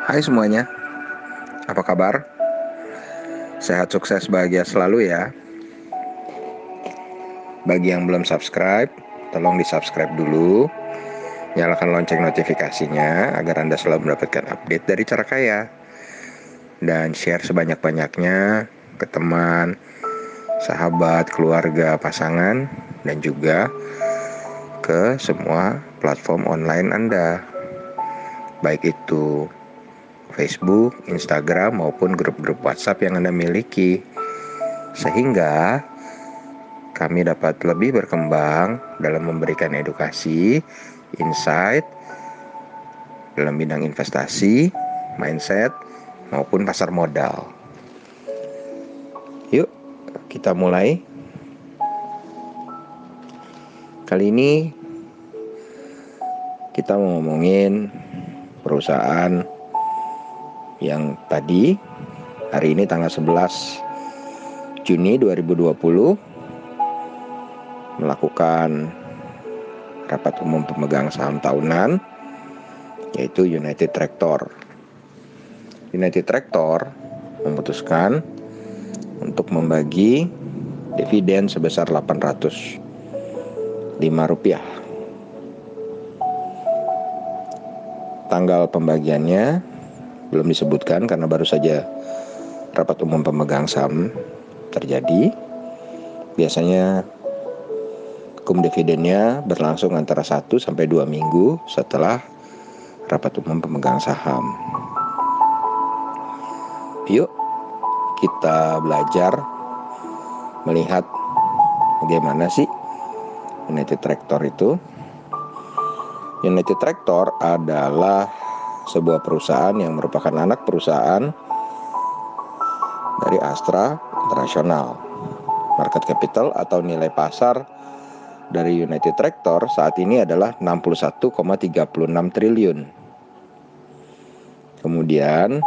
Hai semuanya, apa kabar? Sehat, sukses, bahagia selalu ya. Bagi yang belum subscribe, tolong di-subscribe dulu. Nyalakan lonceng notifikasinya agar Anda selalu mendapatkan update dari Cara Kaya. Dan share sebanyak-banyaknya ke teman, sahabat, keluarga, pasangan, dan juga ke semua platform online Anda. Baik itu Facebook, Instagram, maupun grup-grup WhatsApp yang Anda miliki. Sehingga kami dapat lebih berkembang dalam memberikan edukasi, insight dalam bidang investasi, mindset, maupun pasar modal. Yuk, kita mulai. Kali ini kita mau ngomongin perusahaan yang tadi, hari ini tanggal 11 Juni 2020, melakukan rapat umum pemegang saham tahunan, yaitu United Tractor. United Tractor memutuskan untuk membagi dividen sebesar Rp805. Tanggal pembagiannya belum disebutkan karena baru saja rapat umum pemegang saham terjadi. Biasanya hukum dividennya berlangsung antara 1 sampai 2 minggu setelah rapat umum pemegang saham. Yuk kita belajar melihat bagaimana sih United Tractor itu. United Tractor adalah sebuah perusahaan yang merupakan anak perusahaan dari Astra International. Market capital atau nilai pasar dari United Tractor saat ini adalah 61,36 triliun. Kemudian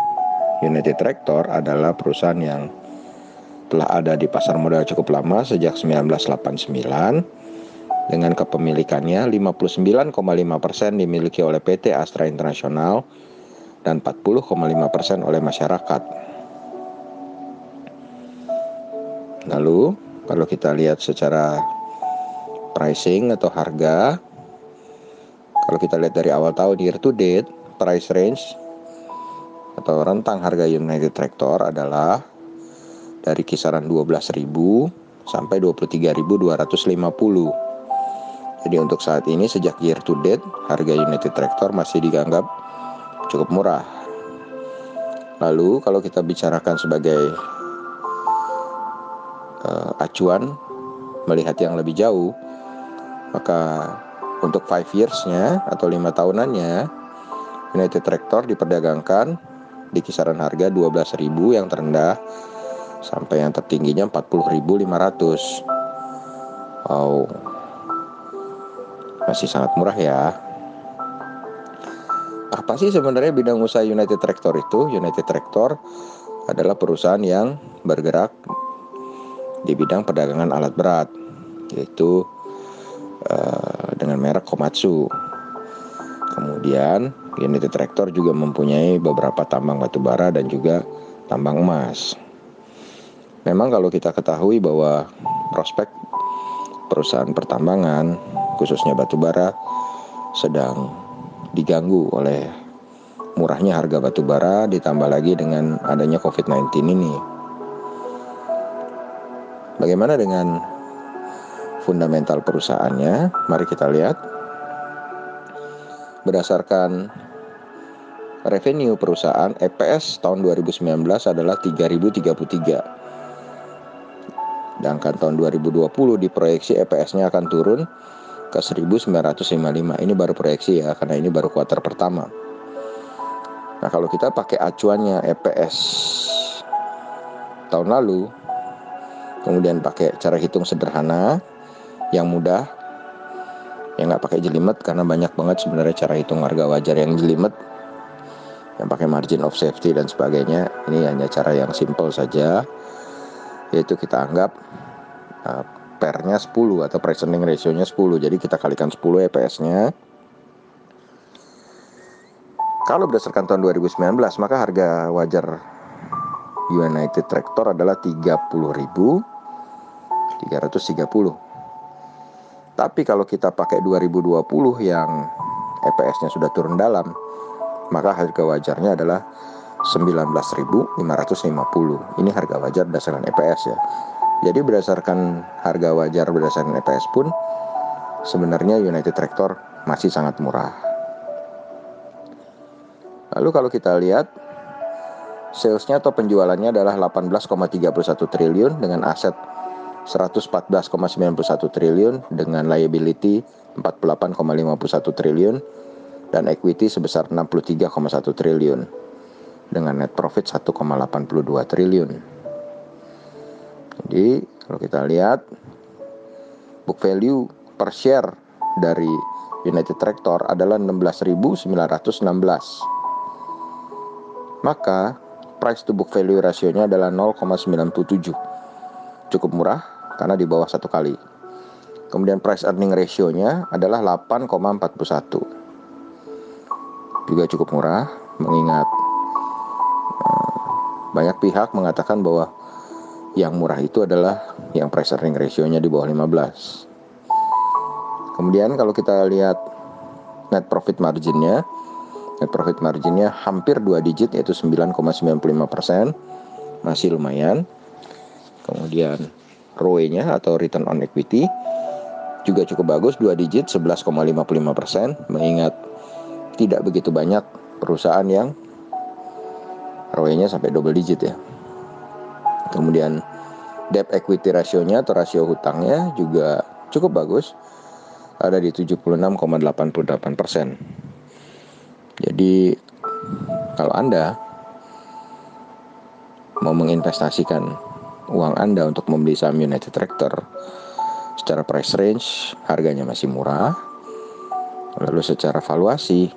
United Tractor adalah perusahaan yang telah ada di pasar modal cukup lama sejak 1989. Dengan kepemilikannya 59,5% dimiliki oleh PT Astra International dan 40,5% oleh masyarakat. Lalu kalau kita lihat secara pricing atau harga, kalau kita lihat dari awal tahun year to date, price range atau rentang harga United Tractor adalah dari kisaran 12.000 sampai 23.250. Jadi untuk saat ini sejak year to date, harga United Tractor masih dianggap cukup murah. Lalu kalau kita bicarakan sebagai acuan melihat yang lebih jauh, maka untuk 5 years-nya atau 5 tahunannya, United Tractor diperdagangkan di kisaran harga 12.000 yang terendah sampai yang tertingginya 40.500. Wow, masih sangat murah ya. Apa sih sebenarnya bidang usaha United Tractor itu? United Tractor adalah perusahaan yang bergerak di bidang perdagangan alat berat, yaitu dengan merek Komatsu. Kemudian United Tractor juga mempunyai beberapa tambang batubara dan juga tambang emas. Memang kalau kita ketahui bahwa prospek perusahaan pertambangan, khususnya batubara, sedang diganggu oleh murahnya harga batubara ditambah lagi dengan adanya COVID-19 ini. Bagaimana dengan fundamental perusahaannya? Mari kita lihat. Berdasarkan revenue perusahaan, EPS tahun 2019 adalah 3.033. Sedangkan tahun 2020 diproyeksi EPS-nya akan turun ke 1.955. Ini baru proyeksi ya, karena ini baru kuartal pertama. Nah, kalau kita pakai acuannya EPS tahun lalu, kemudian pakai cara hitung sederhana yang mudah, yang nggak pakai jelimet, karena banyak banget sebenarnya cara hitung harga wajar yang jelimet, yang pakai margin of safety dan sebagainya. Ini hanya cara yang simple saja, yaitu kita anggap PER-nya 10 atau price earning ratio-nya 10. Jadi kita kalikan 10 EPS-nya. Kalau berdasarkan tahun 2019, maka harga wajar United Tractor adalah 30.330. Tapi kalau kita pakai 2020 yang EPS-nya sudah turun dalam, maka harga wajarnya adalah 19.550. Ini harga wajar berdasarkan EPS ya. Jadi berdasarkan harga wajar berdasarkan EPS pun sebenarnya United Tractor masih sangat murah. Lalu kalau kita lihat salesnya atau penjualannya adalah 18,31 triliun dengan aset 114,91 triliun dengan liability 48,51 triliun dan equity sebesar 63,1 triliun dengan net profit 1,82 triliun. Jadi kalau kita lihat book value per share dari United Tractor adalah 16.916. Maka price to book value rasionya adalah 0,97. Cukup murah karena di bawah 1 kali. Kemudian price earning ratio-nya adalah 8,41. Juga cukup murah mengingat banyak pihak mengatakan bahwa yang murah itu adalah yang price earning ratio-nya di bawah 15. Kemudian kalau kita lihat net profit margin-nya hampir 2 digit yaitu 9,95%, masih lumayan. Kemudian ROE-nya atau return on equity juga cukup bagus, 2 digit 11,55%, mengingat tidak begitu banyak perusahaan yang ROE-nya sampai double digit ya. Kemudian debt equity ratio-nya atau rasio hutangnya juga cukup bagus, ada di 76,88%. Jadi kalau Anda mau menginvestasikan uang Anda untuk membeli saham United Tractor, secara price range harganya masih murah. Lalu secara valuasinya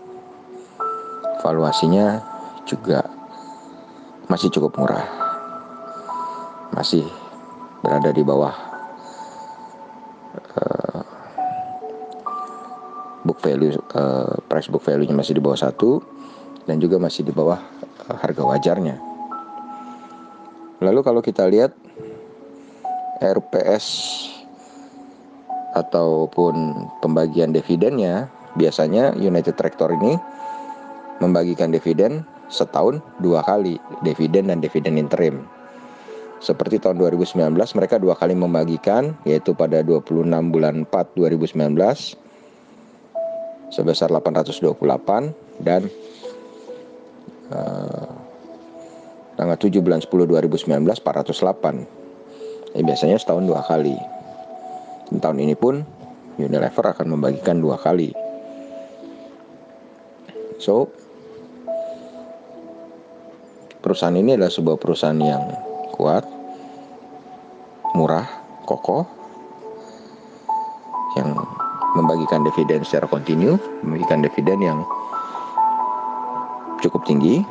juga masih cukup murah, masih berada di bawah book value, price book value-nya masih di bawah 1 dan juga masih di bawah harga wajarnya. Lalu kalau kita lihat RPS ataupun pembagian dividennya, biasanya United Tractor ini membagikan dividen setahun 2 kali, dividen dan dividen interim. Seperti tahun 2019 mereka 2 kali membagikan, yaitu pada 26 bulan 4 2019 sebesar 828 dan tanggal 7 bulan 10 2019 408. Biasanya setahun 2 kali. Dan tahun ini pun Unilever akan membagikan 2 kali. So, perusahaan ini adalah sebuah perusahaan yang kuat, murah, kokoh, yang membagikan dividen secara kontinu, membagikan dividen yang cukup tinggi.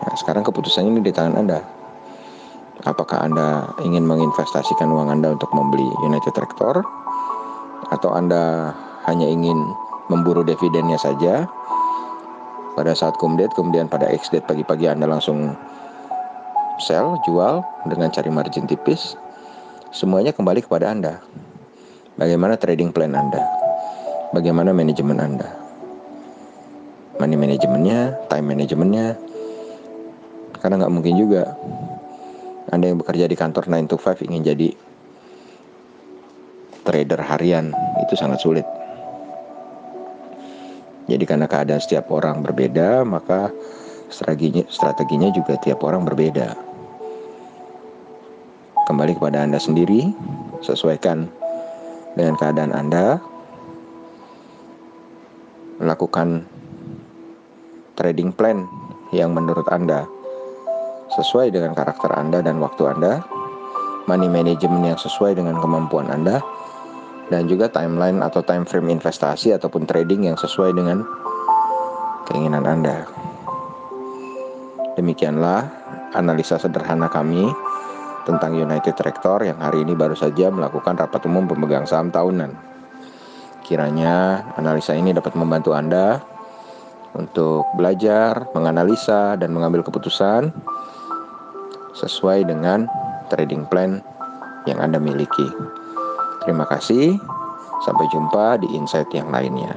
Nah, sekarang keputusannya ini di tangan Anda. Apakah Anda ingin menginvestasikan uang Anda untuk membeli United Tractor, atau Anda hanya ingin memburu dividennya saja pada saat cum date, kemudian pada ex date pagi-pagi Anda langsung sell, jual dengan cari margin tipis. Semuanya kembali kepada Anda. Bagaimana trading plan Anda, bagaimana manajemen Anda, money manajemennya, time manajemennya. Karena nggak mungkin juga Anda yang bekerja di kantor 9 to 5 ingin jadi trader harian, itu sangat sulit. Jadi karena keadaan setiap orang berbeda, maka strateginya juga tiap orang berbeda. Kembali kepada Anda sendiri, sesuaikan dengan keadaan Anda, lakukan trading plan yang menurut Anda sesuai dengan karakter Anda dan waktu Anda, money management yang sesuai dengan kemampuan Anda, dan juga timeline atau time frame investasi ataupun trading yang sesuai dengan keinginan Anda. Demikianlah analisa sederhana kami tentang United Tractor yang hari ini baru saja melakukan rapat umum pemegang saham tahunan. Kiranya analisa ini dapat membantu Anda untuk belajar, menganalisa, dan mengambil keputusan sesuai dengan trading plan yang Anda miliki. Terima kasih, sampai jumpa di insight yang lainnya.